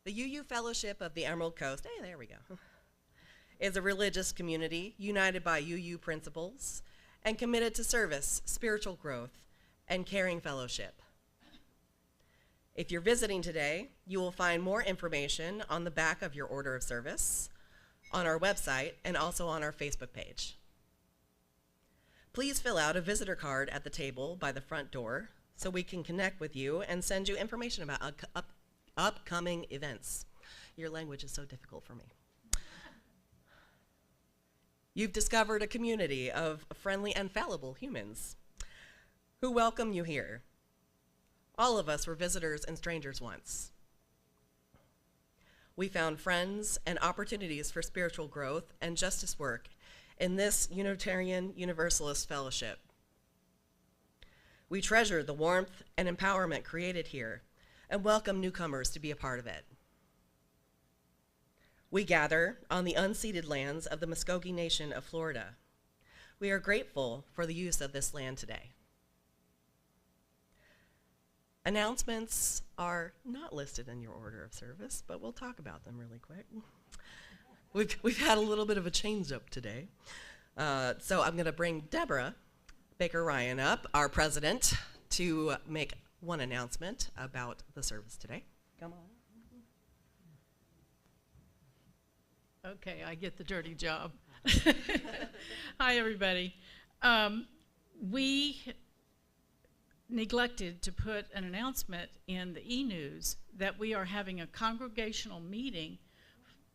The UU Fellowship of the Emerald Coast, hey, there we go, is a religious community united by UU principles and committed to service, spiritual growth, and caring fellowship. If you're visiting today, you will find more information on the back of your order of service, on our website, and also on our Facebook page. Please fill out a visitor card at the table by the front door so we can connect with you and send you information about upcoming events. Your language is so difficult for me. You've discovered a community of friendly and fallible humans who welcome you here. All of us were visitors and strangers once. We found friends and opportunities for spiritual growth and justice work in this Unitarian Universalist fellowship. We treasure the warmth and empowerment created here and welcome newcomers to be a part of it. We gather on the unceded lands of the Muskogee Nation of Florida. We are grateful for the use of this land today. Announcements are not listed in your order of service, but we'll talk about them really quick. We've had a little bit of a change up today. So I'm gonna bring Deborah Baker-Ryan up, our president, to make one announcement about the service today. Come on. Okay, I get the dirty job. Hi, everybody. We neglected to put an announcement in the e-news that we are having a congregational meeting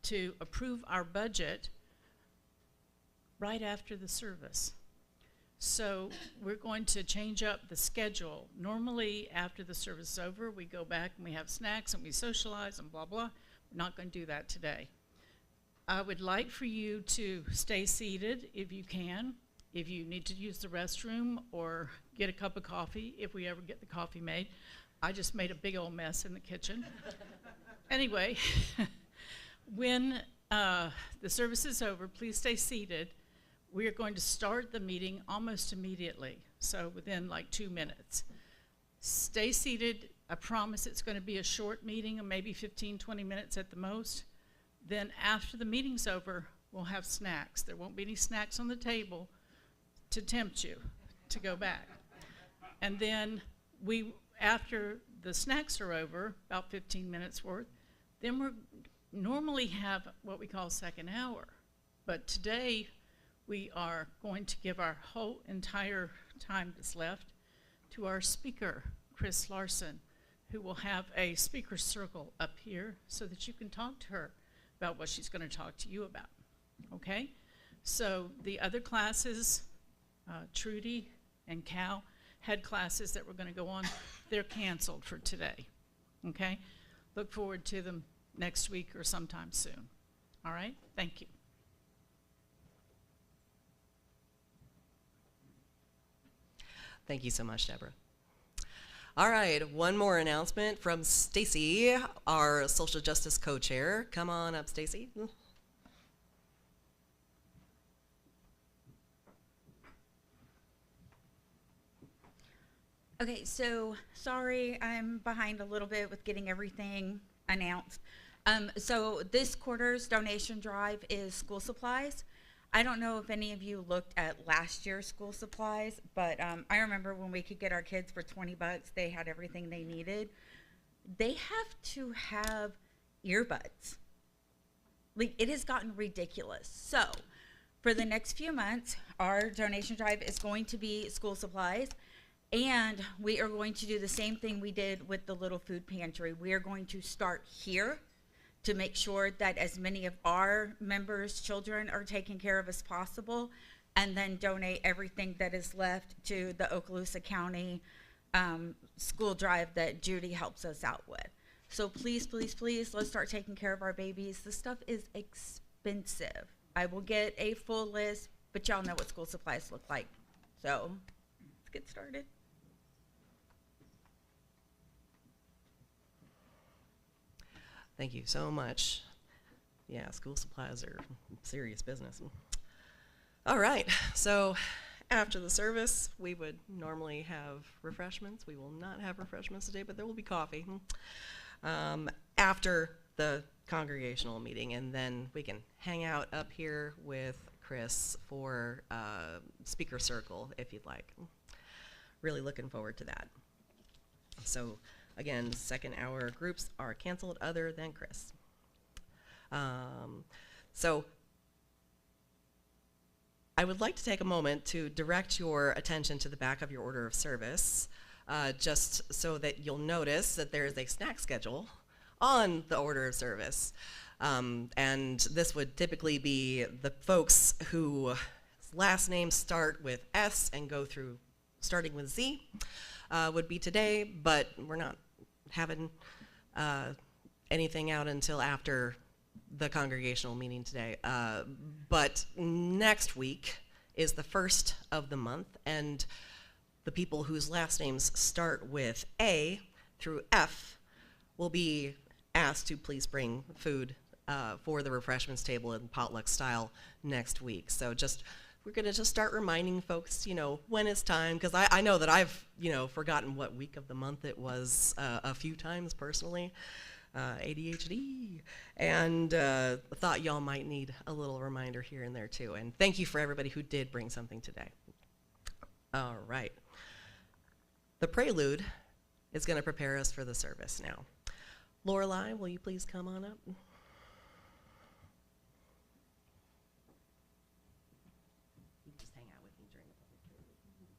to approve our budget right after the service. So we're going to change up the schedule. Normally, after the service is over, we go back and we have snacks and we socialize and blah, blah. We're not going to do that today. I would like for you to stay seated if you can. If you need to use the restroom or get a cup of coffee, if we ever get the coffee made. I just made a big old mess in the kitchen. Anyway, when the service is over, please stay seated. We are going to start the meeting almost immediately, so within like 2 minutes. Stay seated. I promise it's going to be a short meeting of maybe 15, 20 minutes at the most. Then after the meeting's over, we'll have snacks. There won't be any snacks on the table to tempt you to go back. And then after the snacks are over, about 15 minutes worth, then we normally have what we call second hour. But today, we are going to give our whole entire time that's left to our speaker, Chris Larson, who will have a speaker circle up here so that you can talk to her about what she's going to talk to you about, okay? So the other classes, Trudy and Cal had classes that were going to go on. They're canceled for today, okay? Look forward to them next week or sometime soon. All right? Thank you. Thank you so much, Deborah. All right, one more announcement from Stacy, our social justice co-chair. Come on up, Stacy. Okay, so sorry I'm behind a little bit with getting everything announced. So this quarter's donation drive is school supplies. I don't know if any of you looked at last year's school supplies, but I remember when we could get our kids for 20 bucks, they had everything they needed. They have to have earbuds. Like, it has gotten ridiculous. So for the next few months, our donation drive is going to be school supplies. And we are going to do the same thing we did with the little food pantry. We are going to start here to make sure that as many of our members' children are taken care of as possible, and then donate everything that is left to the Okaloosa County school drive that Judy helps us out with. So please, please, please, let's start taking care of our babies. This stuff is expensive. I will get a full list, but y'all know what school supplies look like. So let's get started. Thank you so much. Yeah, school supplies are serious business. All right, so after the service, we would normally have refreshments. We will not have refreshments today, but there will be coffee. After the congregational meeting, and then we can hang out up here with Chris for speaker circle if you'd like. Really looking forward to that. So again, second hour groups are canceled other than Chris. So I would like to take a moment to direct your attention to the back of your order of service, just so that you'll notice that there is a snack schedule on the order of service. And this would typically be the folks whose last names start with S and go through starting with Z would be today, but we're not having anything out until after the congregational meeting today. But next week is the first of the month, and the people whose last names start with A through F will be asked to please bring food for the refreshments table in potluck style next week. So we're gonna just start reminding folks, when it's time, because I know that I've, forgotten what week of the month it was a few times personally, ADHD, and thought y'all might need a little reminder here and there too. And thank you for everybody who did bring something today. All right. The prelude is gonna prepare us for the service now. Lorelei, will you please come on up? You just hang out with me during the public prelude.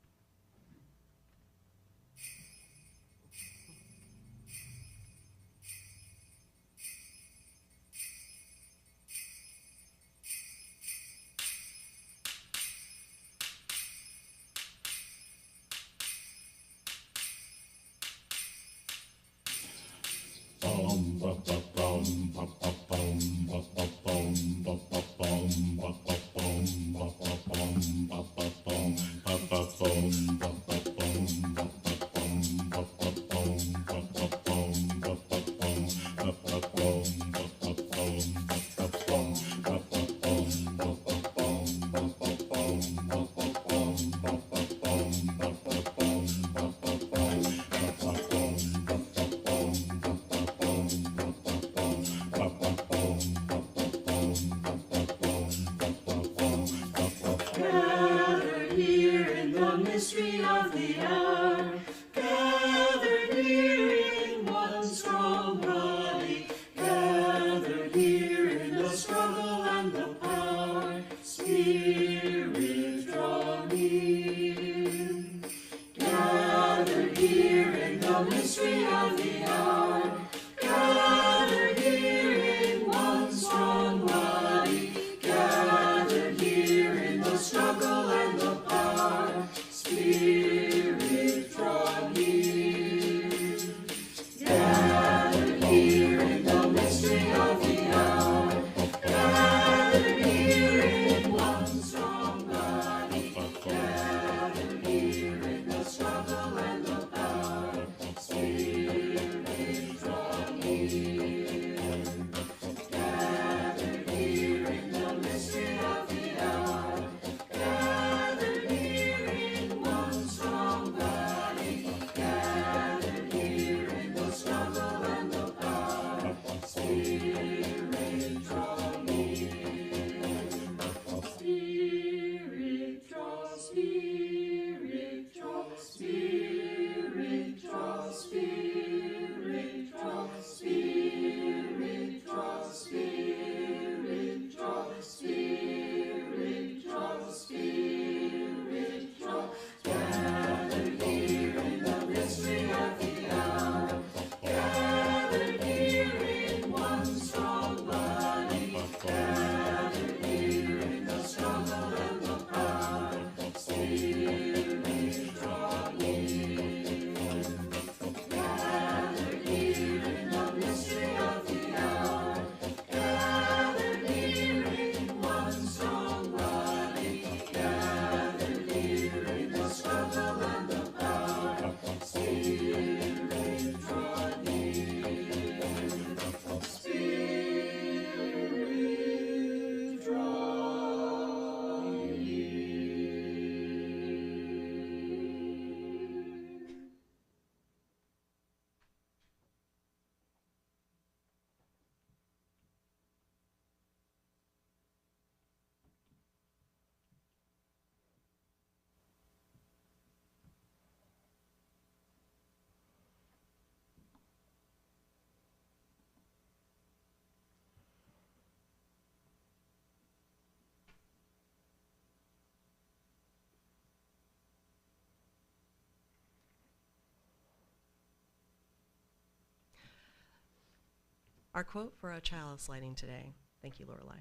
Our quote for our chalice lighting today, thank you, Lorelei,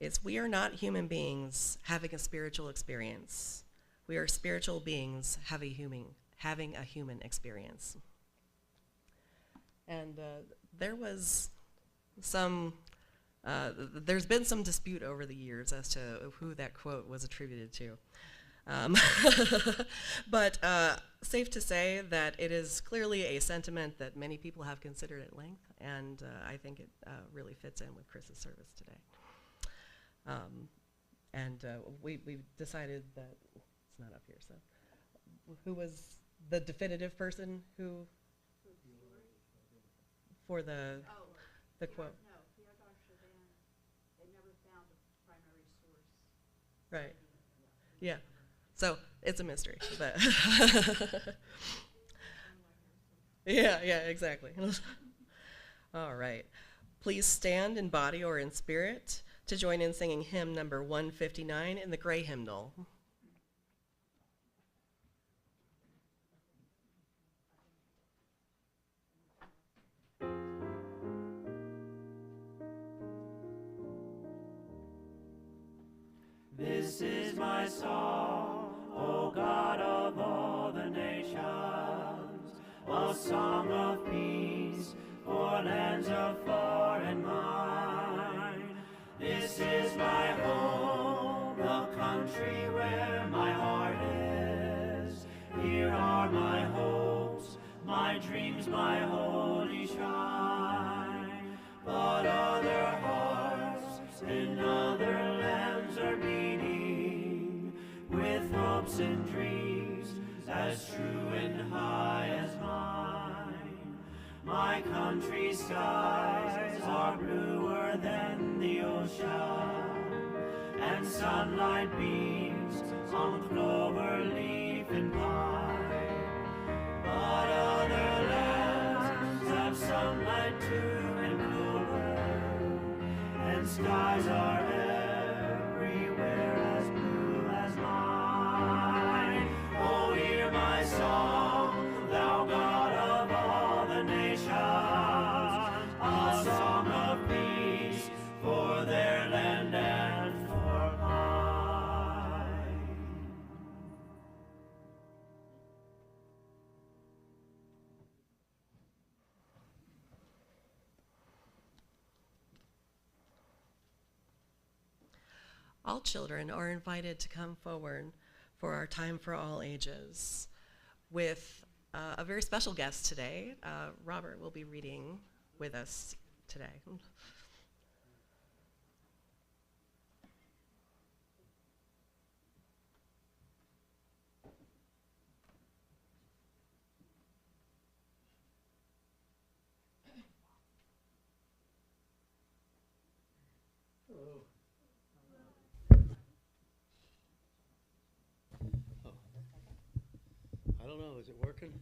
is, "We are not human beings having a spiritual experience. We are spiritual beings having a human experience." And there's been some dispute over the years as to who that quote was attributed to. But safe to say that it is clearly a sentiment that many people have considered at length, and I think it really fits in with Chris's service today. We've decided that, it's not up here, so who was the definitive person who, for the quote? No, Theodore Chardin, they never found a primary source. Right. Yeah. So it's a mystery, but yeah, exactly. All right. Please stand in body or in spirit to join in singing hymn number 159 in the gray hymnal. This is my song, O God of all the nations, a song of peace for lands of far and wide. This is my home, the country where my heart is. Here are my hopes, my dreams, my holy shrine. But other hearts in other lands are beating with hopes and dreams as true and high as mine. My country's skies are bluer than the ocean, and sunlight beams on clover leaf and pine. But other lands have sunlight too and clover, and skies are everywhere as blue as mine. Oh, hear my song, thou God of all the nations, a song of peace for their land and for mine. All children are invited to come forward for our Time for All Ages with a very special guest today. Robert will be reading with us today. I don't know, is it working?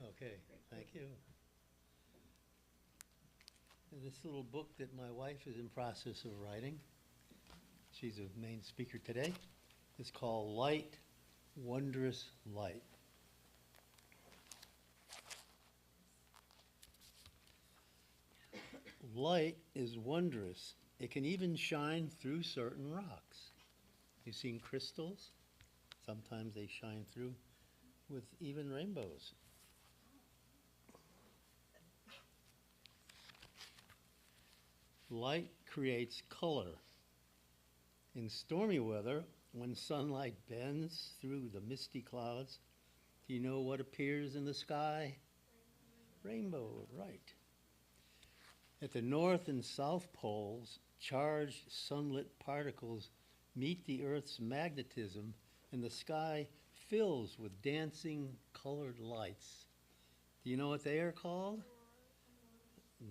Okay, thank you. And this little book that my wife is in process of writing, she's a main speaker today, is called Light, Wondrous Light. Light is wondrous. It can even shine through certain rocks. You've seen crystals? Sometimes they shine through with even rainbows. Light creates color. In stormy weather, when sunlight bends through the misty clouds, do you know what appears in the sky? Rainbow, right. At the north and south poles, charged sunlit particles meet the Earth's magnetism, and the sky fills with dancing colored lights. Do you know what they are called?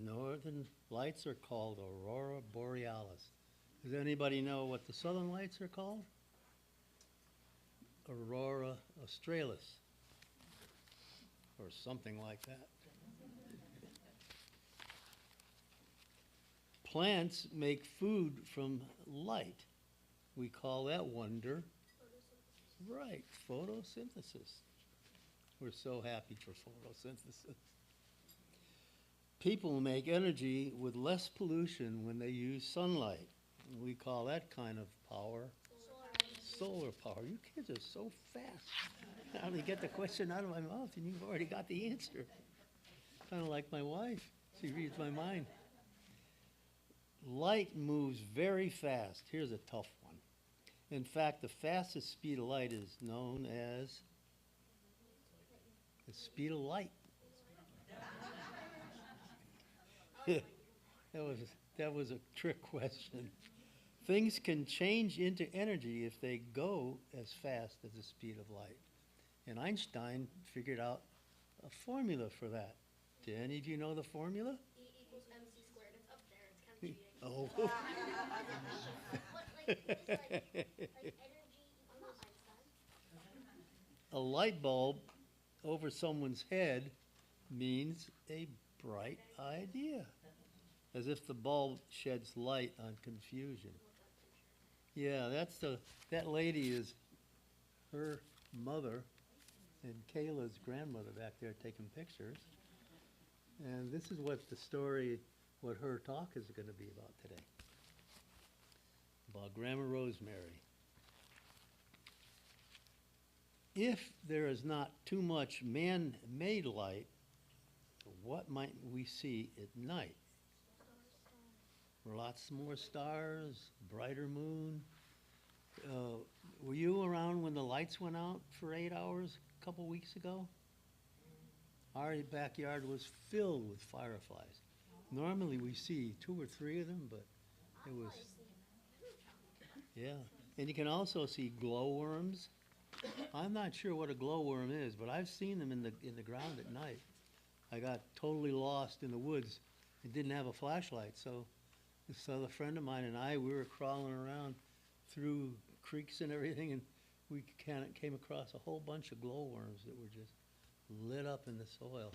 Northern lights are called aurora borealis. Does anybody know what the southern lights are called? Aurora australis, or something like that. Plants make food from light. We call that wonder. Right, photosynthesis. We're so happy for photosynthesis. People make energy with less pollution when they use sunlight. We call that kind of power solar power. You kids are so fast. I only get the question out of my mouth and you've already got the answer. Kind of like my wife. She reads my mind. Light moves very fast. Here's a tough one. In fact, the fastest speed of light is known as the speed of light. That was a trick question. Things can change into energy if they go as fast as the speed of light. And Einstein figured out a formula for that. Do any of you know the formula? E equals mc squared. It's up there. It's kind of cheating. Oh. But like energy. I'm not Einstein. A light bulb over someone's head means a bright idea, as if the bulb sheds light on confusion. Yeah, that lady is her mother and Kayla's grandmother back there taking pictures. And this is what her talk is going to be about today. About Grandma Rosemary. If there is not too much man-made light, what might we see at night? Lots more stars, brighter moon. Were you around when the lights went out for 8 hours a couple weeks ago? Our backyard was filled with fireflies. Normally we see 2 or 3 of them, but it was, yeah. And you can also see glowworms. I'm not sure what a glowworm is, but I've seen them in the ground at night. I got totally lost in the woods and didn't have a flashlight, so a friend of mine and I, we were crawling around through creeks and everything, and we came across a whole bunch of glowworms that were just lit up in the soil.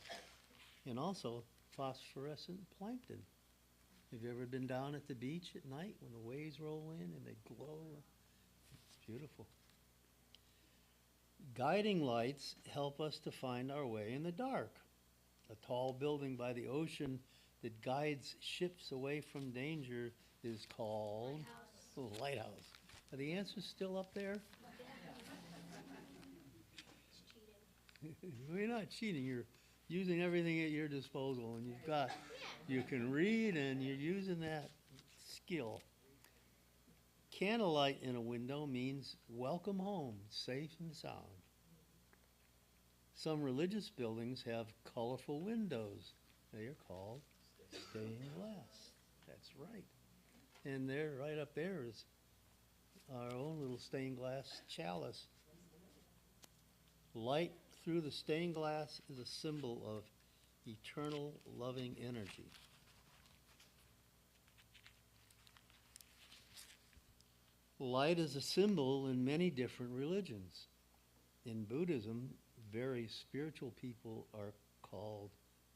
And also phosphorescent plankton. Have you ever been down at the beach at night when the waves roll in and they glow? It's beautiful. Guiding lights help us to find our way in the dark. A tall building by the ocean that guides ships away from danger is called lighthouse. Are the answers still up there? It's cheating. You're not cheating. You're using everything at your disposal, and you can read, and you're using that skill. Candlelight in a window means welcome home, safe and sound. Some religious buildings have colorful windows. They are called stained glass. That's right. And there, right up there is our own little stained glass chalice. Light through the stained glass is a symbol of eternal loving energy. Light is a symbol in many different religions. In Buddhism, very spiritual people are called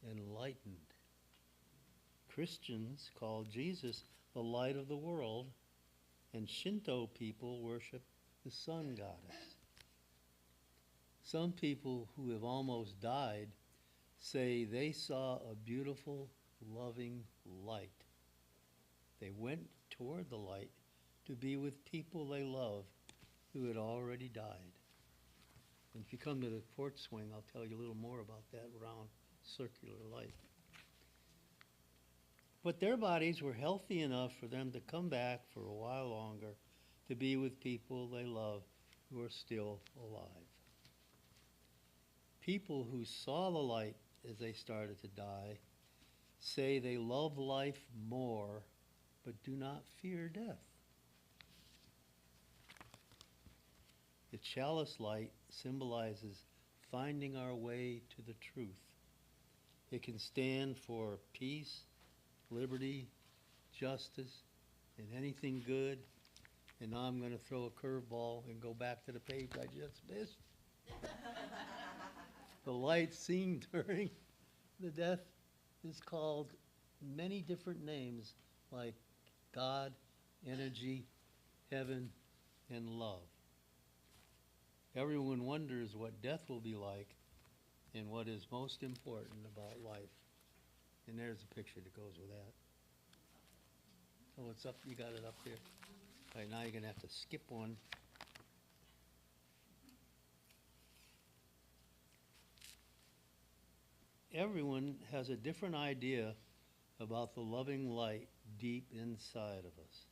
enlightened. Christians call Jesus the light of the world, and Shinto people worship the sun goddess. Some people who have almost died say they saw a beautiful, loving light. They went toward the light to be with people they love who had already died. And if you come to the porch swing, I'll tell you a little more about that round circular light. But their bodies were healthy enough for them to come back for a while longer to be with people they love who are still alive. People who saw the light as they started to die say they love life more but do not fear death. The chalice light symbolizes finding our way to the truth. It can stand for peace, liberty, justice, and anything good. And now I'm going to throw a curveball and go back to the page I just missed. The light seen during the death is called many different names like God, energy, heaven, and love. Everyone wonders what death will be like and what is most important about life. And there's a picture that goes with that. Oh, it's up, you got it up there. All right, now you're gonna have to skip one. Everyone has a different idea about the loving light deep inside of us.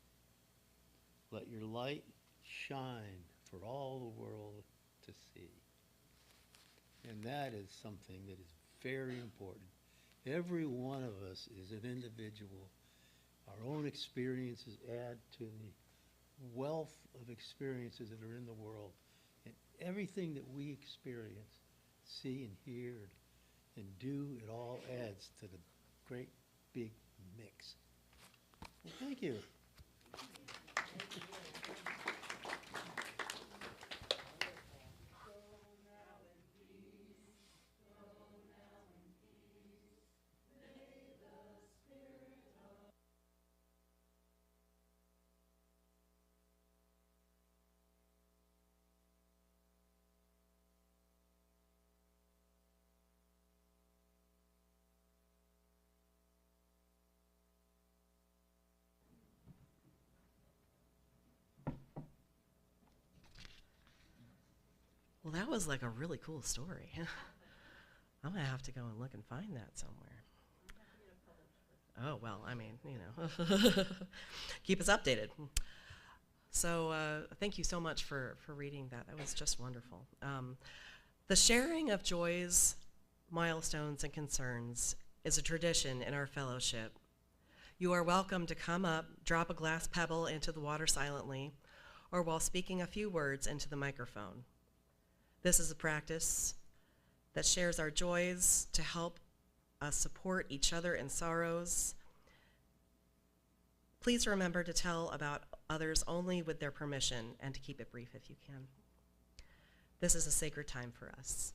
Let your light shine for all the world to see. And that is something that is very important. Every one of us is an individual. Our own experiences add to the wealth of experiences that are in the world. And everything that we experience, see and hear and do, it all adds to the great big mix. Well, thank you. Well, that was like a really cool story. I'm gonna have to go and look and find that somewhere. Oh, well, I mean, you know, keep us updated. So thank you so much for reading that. That was just wonderful. The sharing of joys, milestones, and concerns is a tradition in our fellowship. You are welcome to come up, drop a glass pebble into the water silently, or while speaking a few words into the microphone. This is a practice that shares our joys to help us support each other in sorrows. Please remember to tell about others only with their permission and to keep it brief if you can. This is a sacred time for us.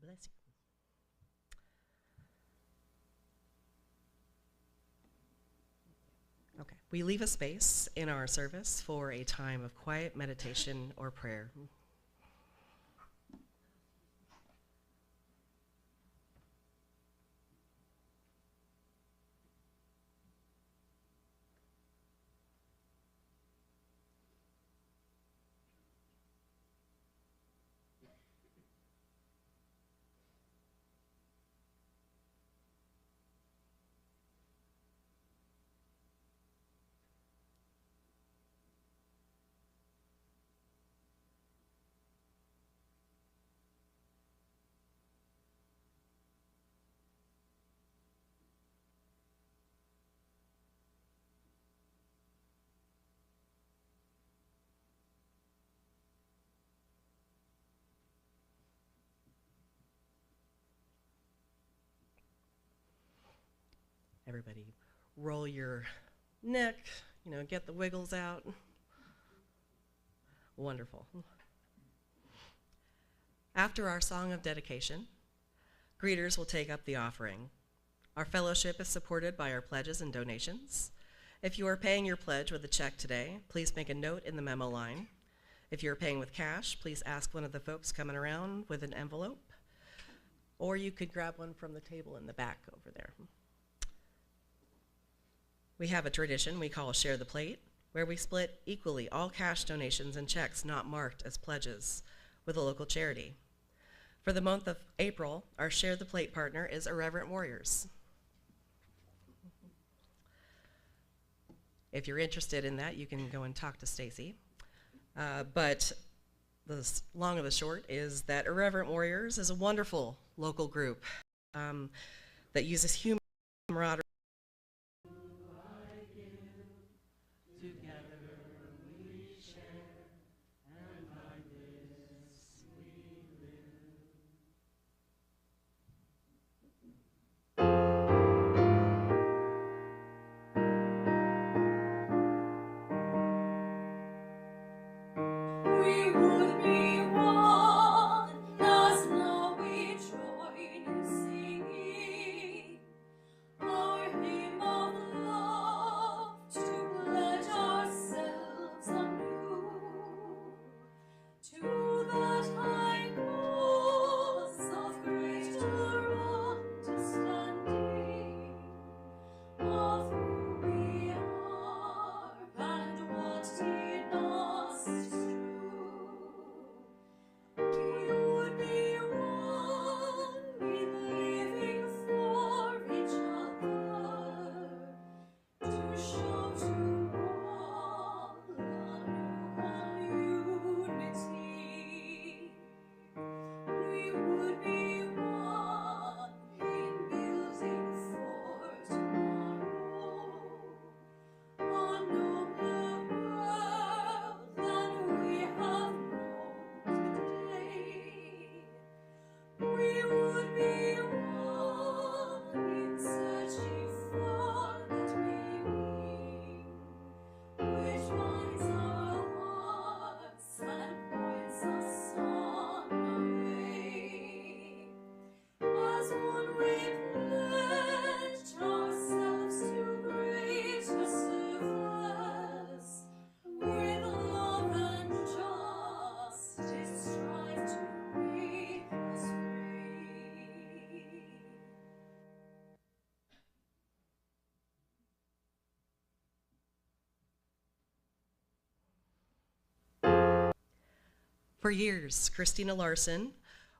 Bless you. Okay, we leave a space in our service for a time of quiet meditation or prayer. Everybody roll your neck, get the wiggles out. Wonderful. After our song of dedication, greeters will take up the offering. Our fellowship is supported by our pledges and donations. If you are paying your pledge with a check today, please make a note in the memo line. If you're paying with cash, please ask one of the folks coming around with an envelope, or you could grab one from the table in the back over there. We have a tradition we call Share the Plate, where we split equally all cash donations and checks not marked as pledges with a local charity. For the month of April, our Share the Plate partner is Irreverent Warriors. If you're interested in that, you can go and talk to Stacy. But the long of the short is that Irreverent Warriors is a wonderful local group that uses humor, camaraderie. We would be one, as now we join in singing our hymn of love to pledge ourselves anew to that high cause of greater understanding of who we are and what in us is true. We would be one in living for each other, to show to all a new unity. We would be one in building for tomorrow a nobler world than we have known today. We would be one in searching for that meaning which binds our hearts and points us on the way. As one we pledge ourselves to greater service, with love and justice strive to make us free. For years, Christina Larson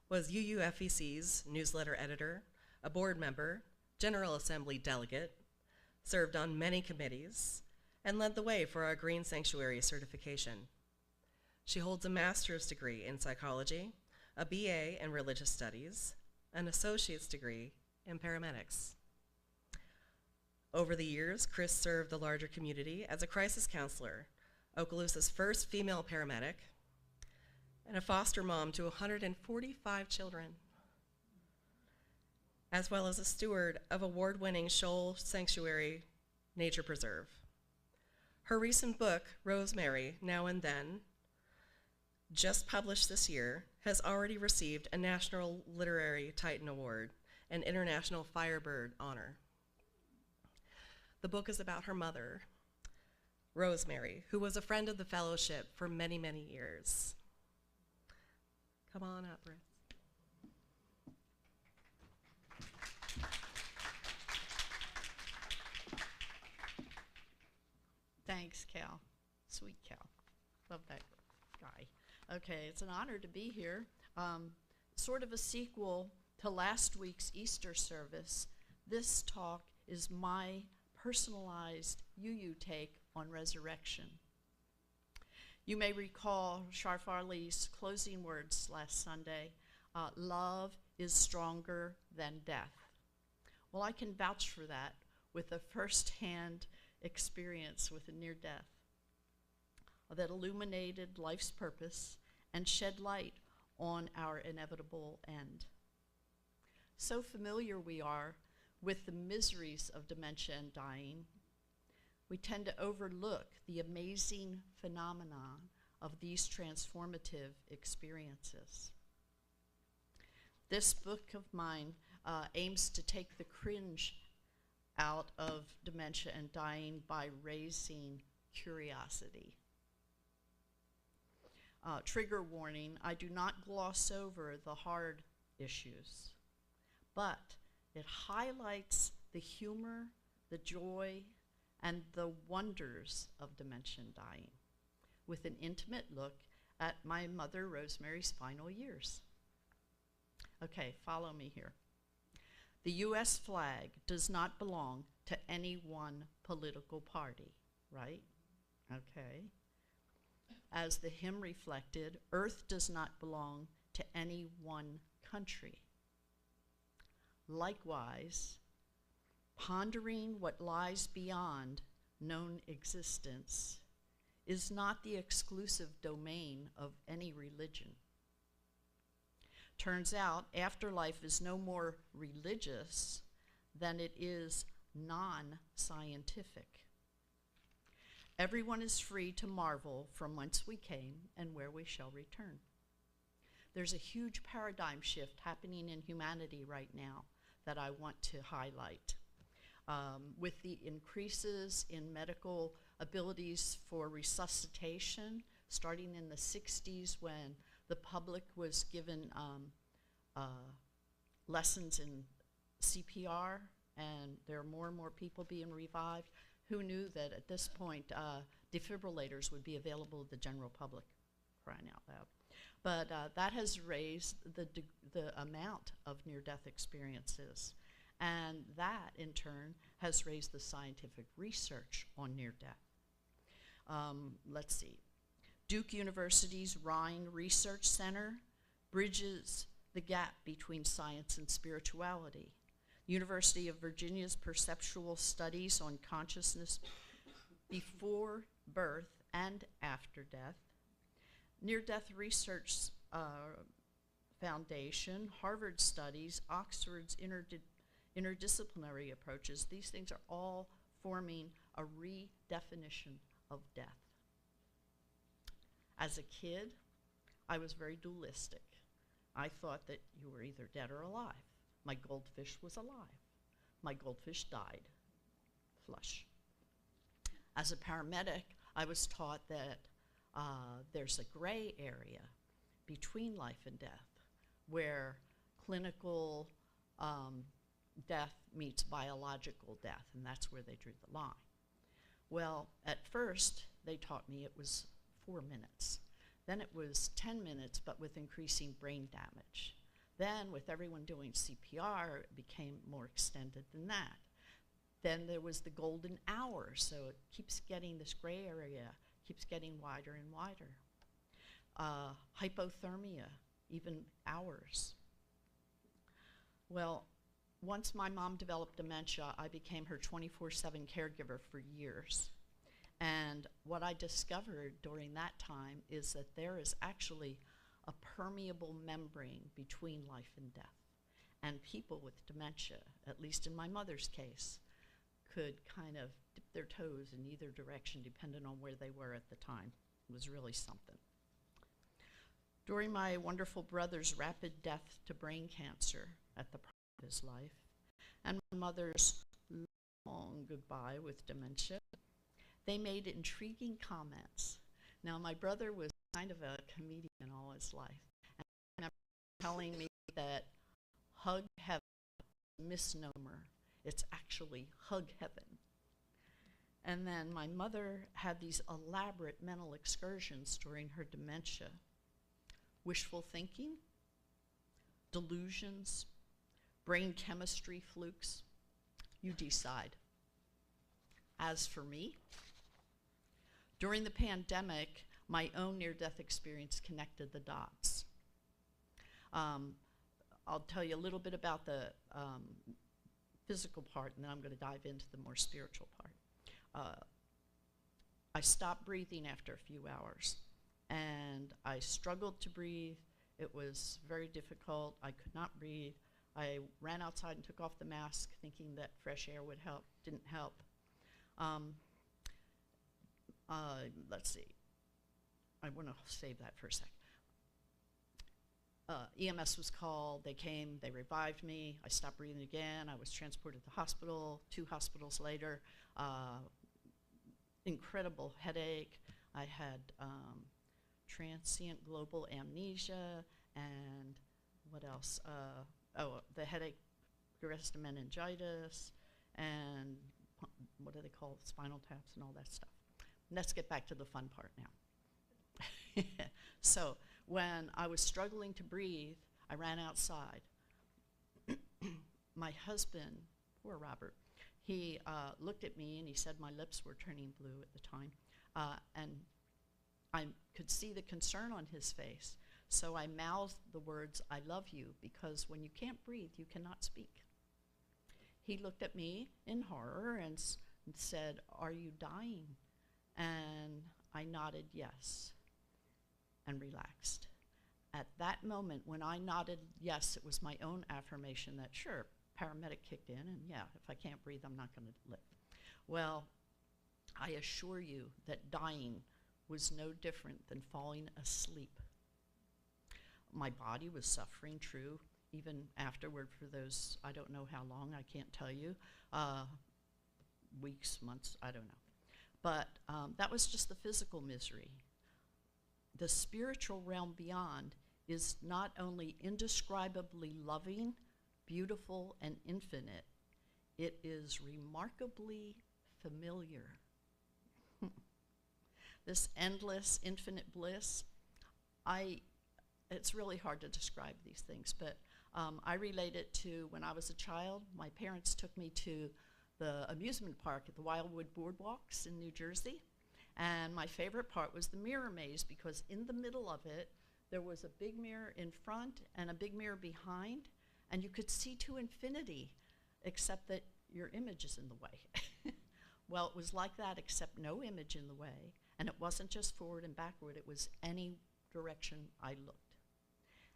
was UUFEC's newsletter editor, a board member, General Assembly delegate, served on many committees, and led the way for our Green Sanctuary certification. She holds a master's degree in psychology, a BA in religious studies, an associate's degree in paramedics. Over the years, Chris served the larger community as a crisis counselor, Okaloosa's first female paramedic, and a foster mom to 145 children, as well as a steward of award-winning Shoal Sanctuary Nature Preserve. Her recent book, Rosemary, Now and Then, just published this year, has already received a National Literary Titan Award and International Firebird honor. The book is about her mother, Rosemary, who was a friend of the fellowship for many, many years. Come on up, Ruth. Thanks, Cal. Sweet Cal. Love that guy. Okay, it's an honor to be here. Sort of a sequel to last week's Easter service. This talk is my personalized UU take on resurrection. You may recall Shar Farley's closing words last Sunday, love is stronger than death. Well, I can vouch for that with a first-hand experience with a near death that illuminated life's purpose and shed light on our inevitable end. So familiar we are with the miseries of dementia and dying, we tend to overlook the amazing phenomenon of these transformative experiences. This book of mine aims to take the cringe out of dementia and dying by raising curiosity. Trigger warning, I do not gloss over the hard issues, but it highlights the humor, the joy, and the wonders of dementia and dying with an intimate look at my mother Rosemary's final years. Okay, follow me here. The U.S. flag does not belong to any one political party, right? Okay. As the hymn reflected, earth does not belong to any one country. Likewise, pondering what lies beyond known existence is not the exclusive domain of any religion. Turns out, afterlife is no more religious than it is non-scientific. Everyone is free to marvel from whence we came and where we shall return. There's a huge paradigm shift happening in humanity right now that I want to highlight. With the increases in medical abilities for resuscitation, starting in the 60s when the public was given lessons in CPR, and there are more and more people being revived. Who knew that at this point defibrillators would be available to the general public, crying out loud. But that has raised the amount of near-death experiences, and that in turn has raised the scientific research on near-death. Let's see. Duke University's Rhine Research Center bridges the gap between science and spirituality. University of Virginia's Perceptual Studies on Consciousness Before Birth and After Death. Near-Death Research Foundation, Harvard Studies, Oxford's interdisciplinary approaches. These things are all forming a redefinition of death. As a kid, I was very dualistic. I thought that you were either dead or alive. My goldfish was alive. My goldfish died, flush. As a paramedic, I was taught that there's a gray area between life and death where clinical death meets biological death, and that's where they drew the line. Well, at first, they taught me it was 4 minutes. Then it was 10 minutes, but with increasing brain damage. Then, with everyone doing CPR, it became more extended than that. Then there was the golden hour, so it keeps getting, this gray area keeps getting wider and wider. Hypothermia, even hours. Well, once my mom developed dementia, I became her 24/7 caregiver for years. And what I discovered during that time is that there is actually a permeable membrane between life and death. And people with dementia, at least in my mother's case, could kind of dip their toes in either direction depending on where they were at the time. It was really something. During my wonderful brother's rapid death to brain cancer at the prime of his life, and my mother's long goodbye with dementia, they made intriguing comments. Now, my brother was kind of a comedian all his life, and I remember telling me that hug heaven is a misnomer. It's actually hug heaven. And then my mother had these elaborate mental excursions during her dementia. Wishful thinking, delusions, brain chemistry flukes. You decide. As for me, during the pandemic, my own near-death experience connected the dots. I'll tell you a little bit about the physical part, and then I'm going to dive into the more spiritual part. I stopped breathing after a few hours, and I struggled to breathe. It was very difficult. I could not breathe. I ran outside and took off the mask, thinking that fresh air would help. Didn't help. Let's see. I want to save that for a sec. EMS was called. They came. They revived me. I stopped breathing again. I was transported to the hospital. 2 hospitals later. Incredible headache. I had transient global amnesia, and what else? The headache progressed to meningitis, and what do they call it? Spinal taps and all that stuff. Let's get back to the fun part now. So when I was struggling to breathe, I ran outside. My husband, poor Robert, he looked at me and he said my lips were turning blue at the time. And I could see the concern on his face. So I mouthed the words, "I love you," because when you can't breathe, you cannot speak. He looked at me in horror and said, "Are you dying?" And I nodded yes and relaxed. At that moment, when I nodded yes, it was my own affirmation that, sure, paramedic kicked in, and yeah, if I can't breathe, I'm not going to live. Well, I assure you that dying was no different than falling asleep. My body was suffering, true, even afterward for those, I don't know how long, I can't tell you, weeks, months, I don't know. But that was just the physical misery. The spiritual realm beyond is not only indescribably loving, beautiful, and infinite, it is remarkably familiar. This endless, infinite bliss, it's really hard to describe these things, but I relate it to when I was a child. My parents took me to the amusement park at the Wildwood Boardwalks in New Jersey, and my favorite part was the mirror maze, because in the middle of it, there was a big mirror in front and a big mirror behind, and you could see to infinity, except that your image is in the way. Well, it was like that, except no image in the way, and it wasn't just forward and backward, it was any direction I looked.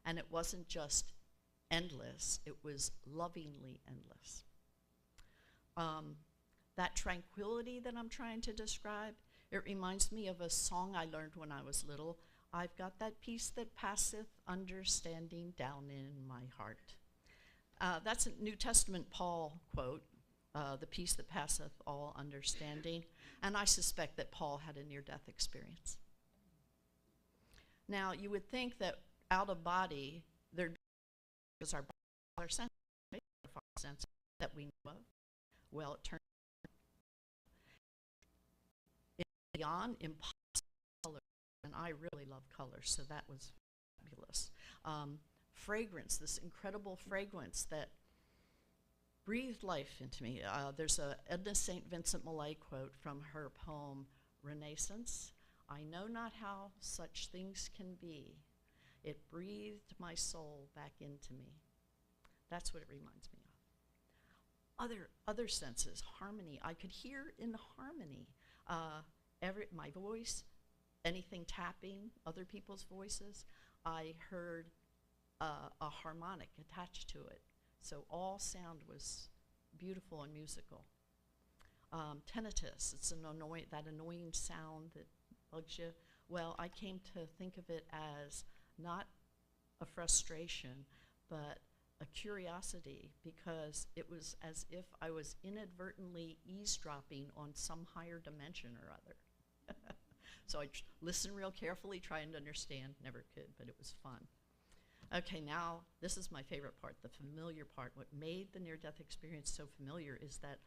And it wasn't just endless, it was lovingly endless. That tranquility that I'm trying to describe, it reminds me of a song I learned when I was little. I've got that peace that passeth understanding down in my heart. That's a New Testament Paul quote, the peace that passeth all understanding. And I suspect that Paul had a near-death experience. Now, you would think that out of body, there'd be, because our senses that we know of. Well, it turns beyond impossible color, and I really love color, so that was fabulous. Fragrance, this incredible fragrance that breathed life into me. There's a Edna St. Vincent Millay quote from her poem, Renaissance. I know not how such things can be. It breathed my soul back into me. That's what it reminds me of. Other senses, harmony. I could hear in harmony. My voice, anything tapping, other people's voices, I heard a harmonic attached to it. So all sound was beautiful and musical. Tinnitus, it's that annoying sound that bugs you. Well, I came to think of it as not a frustration, but a curiosity, because it was as if I was inadvertently eavesdropping on some higher dimension or other. So I listened real carefully, trying to understand. Never could, but it was fun. Okay, now this is my favorite part, the familiar part. What made the near-death experience so familiar is that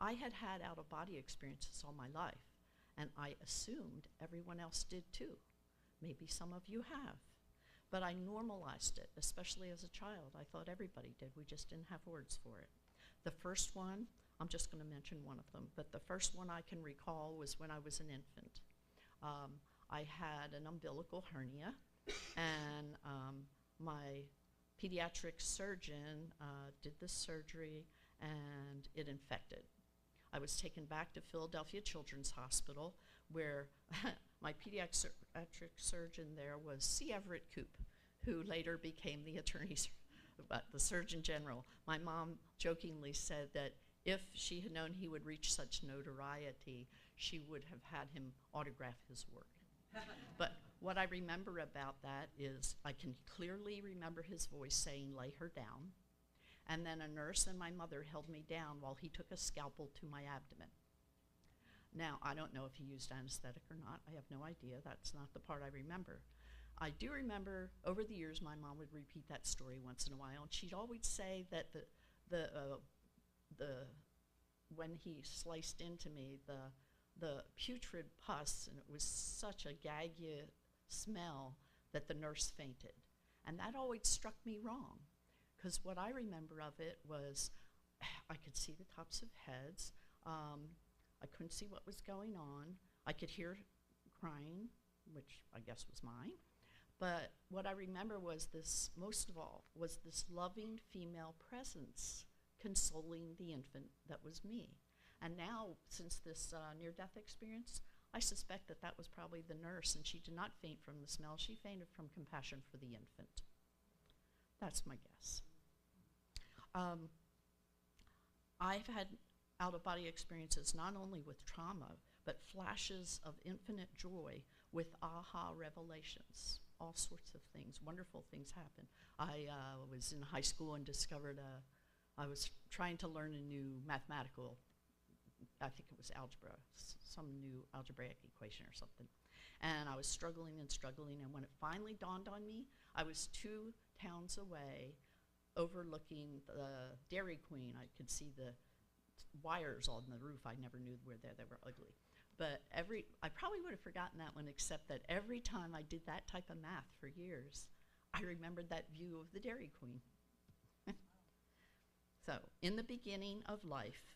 I had had out-of-body experiences all my life, and I assumed everyone else did too. Maybe some of you have. But I normalized it, especially as a child. I thought everybody did. We just didn't have words for it. The first one, I'm just going to mention one of them, but the first one I can recall was when I was an infant. I had an umbilical hernia, and my pediatric surgeon did the surgery, and it infected. I was taken back to Philadelphia Children's Hospital, where my pediatric surgeon there was C. Everett Koop, who later became the the Surgeon General. My mom jokingly said that if she had known he would reach such notoriety, she would have had him autograph his work. But what I remember about that is I can clearly remember his voice saying, "Lay her down." And then a nurse and my mother held me down while he took a scalpel to my abdomen. Now, I don't know if he used anesthetic or not. I have no idea. That's not the part I remember. I do remember over the years my mom would repeat that story once in a while, and she'd always say that when he sliced into me, the putrid pus, and it was such a gaggy smell that the nurse fainted. And that always struck me wrong, because what I remember of it was I could see the tops of heads. I couldn't see what was going on. I could hear crying, which I guess was mine. But what I remember was this, most of all, was this loving female presence consoling the infant that was me. And now, since this near-death experience, I suspect that that was probably the nurse, and she did not faint from the smell. She fainted from compassion for the infant. That's my guess. I've had out-of-body experiences not only with trauma, but flashes of infinite joy with aha revelations. All sorts of things, wonderful things happen. I was in high school and discovered I was trying to learn a new mathematical, I think it was algebra, some new algebraic equation or something. And I was struggling and struggling, and when it finally dawned on me, I was 2 towns away overlooking the Dairy Queen. I could see the wires on the roof. I never knew where they were ugly. But I probably would have forgotten that one, except that every time I did that type of math for years, I remembered that view of the Dairy Queen. So, in the beginning of life,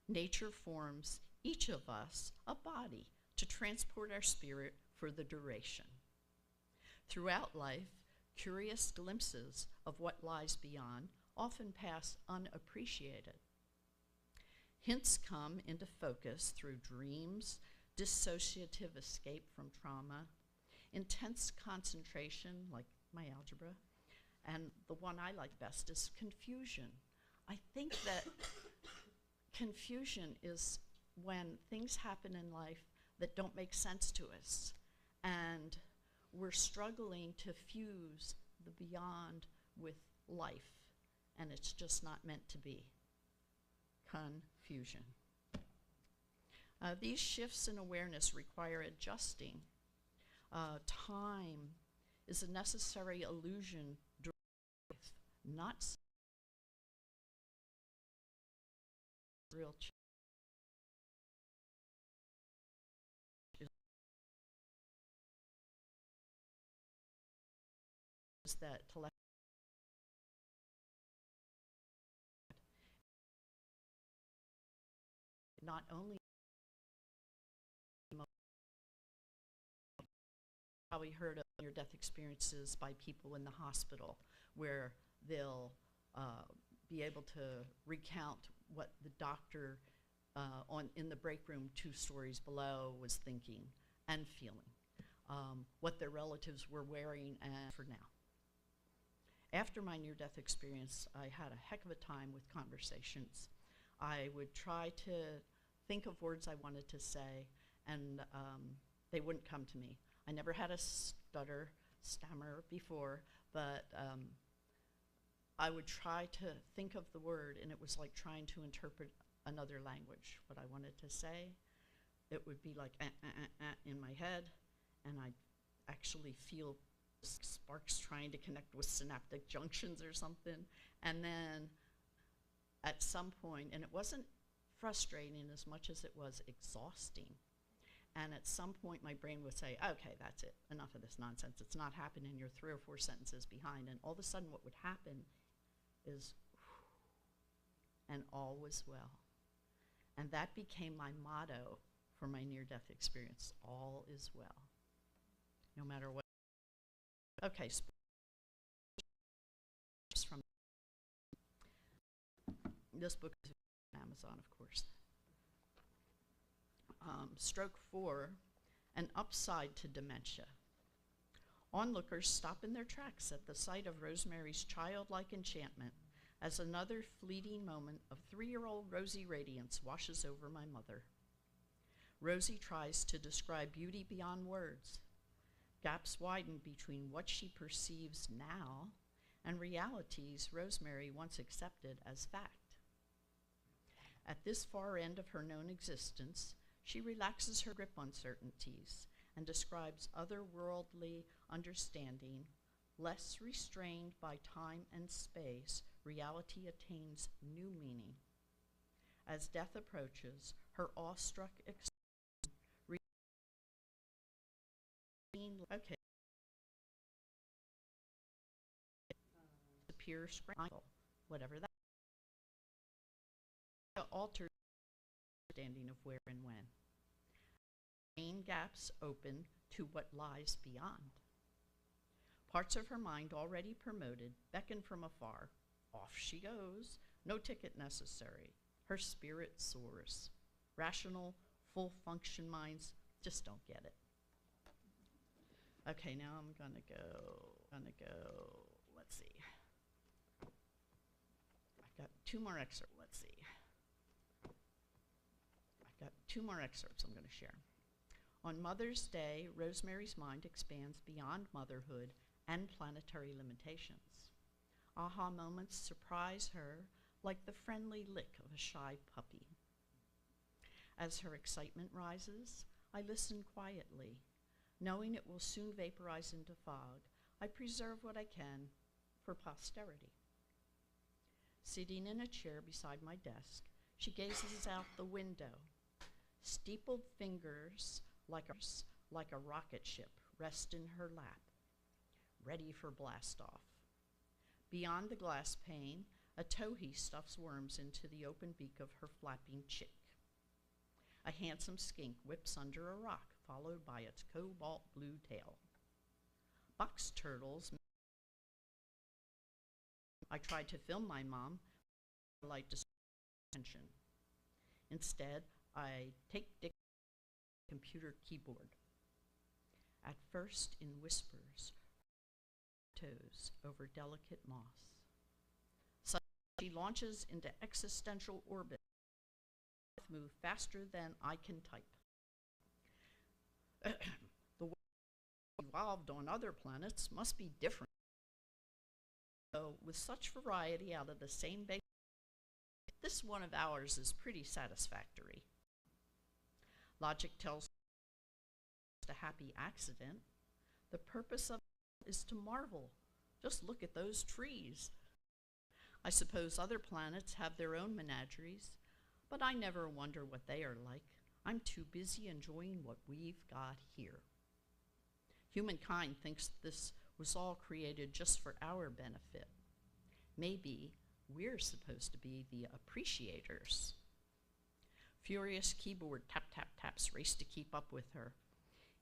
nature forms each of us a body to transport our spirit for the duration. Throughout life, curious glimpses of what lies beyond often pass unappreciated. Hints come into focus through dreams, dissociative escape from trauma, intense concentration, like my algebra, and the one I like best is confusion. I think that confusion is when things happen in life that don't make sense to us, and we're struggling to fuse the beyond with life, and it's just not meant to be. Confusion. These shifts in awareness require adjusting. Time is a necessary illusion, not real change. Is that not only probably heard of near-death experiences by people in the hospital where they'll be able to recount what the doctor in the break room 2 stories below was thinking and feeling, what their relatives were wearing and for now. After my near-death experience, I had a heck of a time with conversations. I would try to think of words I wanted to say, and they wouldn't come to me. I never had a stutter. stammer before, but I would try to think of the word, and it was like trying to interpret another language, what I wanted to say. It would be like in my head, and I'd actually feel sparks trying to connect with synaptic junctions or something. And then at some point, and it wasn't frustrating as much as it was exhausting, and at some point my brain would say, okay, that's it, enough of this nonsense. It's not happening, you're 3 or 4 sentences behind. And all of a sudden what would happen is, and all was well. And that became my motto for my near-death experience, all is well, no matter what. Okay, from this book is on Amazon, of course. Stroke 4, an upside to dementia. Onlookers stop in their tracks at the sight of Rosemary's childlike enchantment as another fleeting moment of 3-year-old rosy radiance washes over my mother. Rosie tries to describe beauty beyond words. Gaps widen between what she perceives now and realities Rosemary once accepted as fact. At this far end of her known existence, she relaxes her grip on certainties and describes otherworldly understanding. Less restrained by time and space, reality attains new meaning. As death approaches, her awestruck expression okay. Appears scramble, whatever that alters understanding of where and when. Brain gaps open to what lies beyond. Parts of her mind already promoted beckon from afar. Off she goes, no ticket necessary. Her spirit soars. Rational, full function minds just don't get it. Okay, now I'm gonna go, let's see. I've got 2 more excerpts, let's see. I've got 2 more excerpts I'm gonna share. On Mother's Day, Rosemary's mind expands beyond motherhood and planetary limitations. Aha moments surprise her like the friendly lick of a shy puppy. As her excitement rises, I listen quietly. Knowing it will soon vaporize into fog, I preserve what I can for posterity. Sitting in a chair beside my desk, she gazes out the window. Steepled fingers like a rocket ship rest in her lap, ready for blast-off. Beyond the glass pane, a towhee stuffs worms into the open beak of her flapping chick. A handsome skink whips under a rock, followed by its cobalt blue tail. Box turtles. I tried to film my mom, light attention. Instead, I take Dick's computer keyboard. At first in whispers, toes over delicate moss. Suddenly she launches into existential orbit, move faster than I can type. The way evolved on other planets must be different. So with such variety out of the same base, this one of ours is pretty satisfactory. Logic tells us it's a happy accident. The purpose of it is to marvel. Just look at those trees. I suppose other planets have their own menageries, but I never wonder what they are like. I'm too busy enjoying what we've got here. Humankind thinks this was all created just for our benefit. Maybe we're supposed to be the appreciators. Furious keyboard tap-tap-taps race to keep up with her.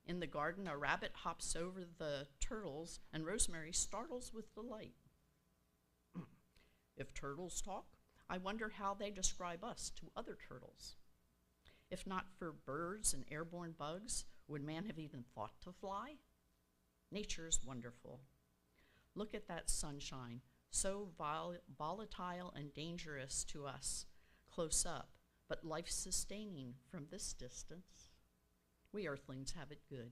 In the garden, a rabbit hops over the turtles, and Rosemary startles with delight. If turtles talk, I wonder how they describe us to other turtles. If not for birds and airborne bugs, would man have even thought to fly? Nature's wonderful. Look at that sunshine, so volatile and dangerous to us close up, but life-sustaining from this distance. We earthlings have it good.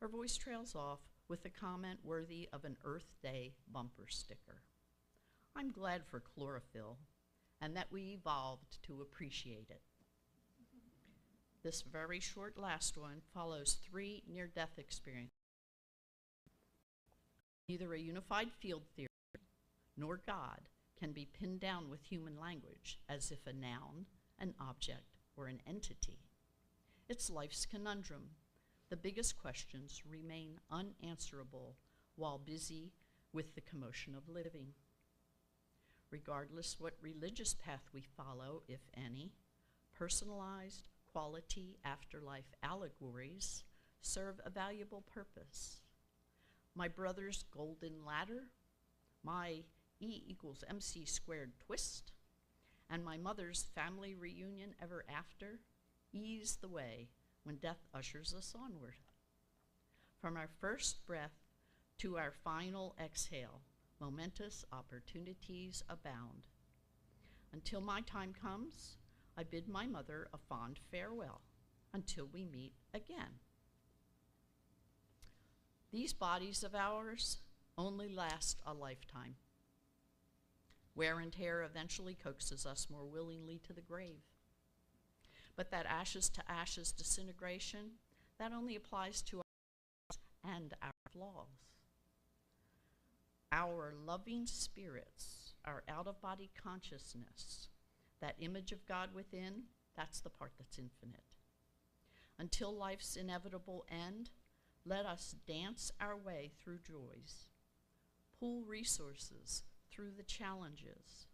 Her voice trails off, with a comment worthy of an Earth Day bumper sticker. I'm glad for chlorophyll and that we evolved to appreciate it. This very short last one follows 3 near-death experiences. Neither a unified field theory nor God can be pinned down with human language as if a noun, an object, or an entity. It's life's conundrum. The biggest questions remain unanswerable while busy with the commotion of living. Regardless what religious path we follow, if any, personalized quality afterlife allegories serve a valuable purpose. My brother's golden ladder, my E=mc² twist, and my mother's family reunion ever after ease the way when death ushers us onward. From our first breath to our final exhale, momentous opportunities abound. Until my time comes, I bid my mother a fond farewell until we meet again. These bodies of ours only last a lifetime. Wear and tear eventually coaxes us more willingly to the grave. But that ashes to ashes disintegration, that only applies to us and our flaws. Our loving spirits, our out-of-body consciousness, that image of God within, that's the part that's infinite. Until life's inevitable end, let us dance our way through joys, pool resources through the challenges,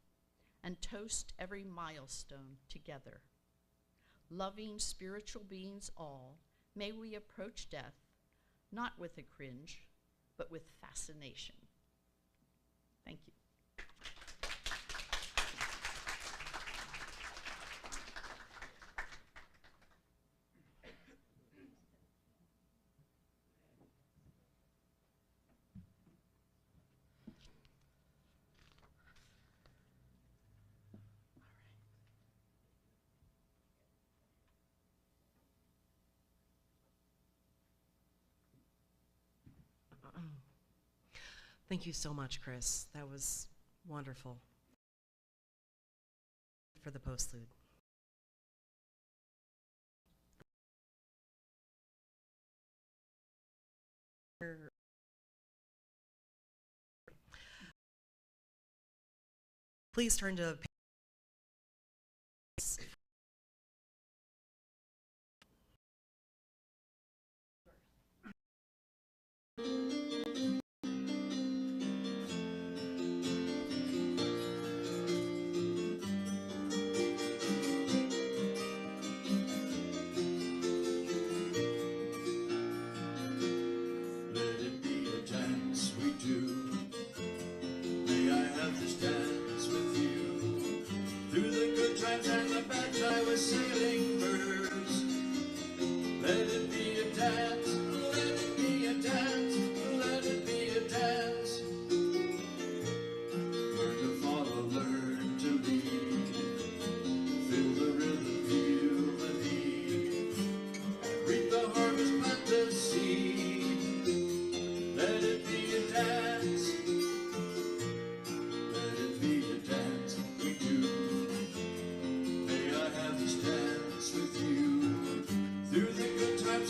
and toast every milestone together. Loving spiritual beings all, may we approach death not with a cringe, but with fascination. Thank you. Thank you so much, Chris. That was wonderful. For the postlude. Please turn to Let it be a dance we do. May I have this dance with you? Through the good times and the bad times I was sailing birds. Let it be a dance, let it be a dance, let it be a dance. Learn to follow, learn to lead. Feel the rhythm, feel the need. Reap the harvest, plant the seed. Let it be a dance. Let it be a dance we do. May I have this dance with you. Through the good times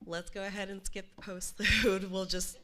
let's go ahead and skip the postlude. We'll just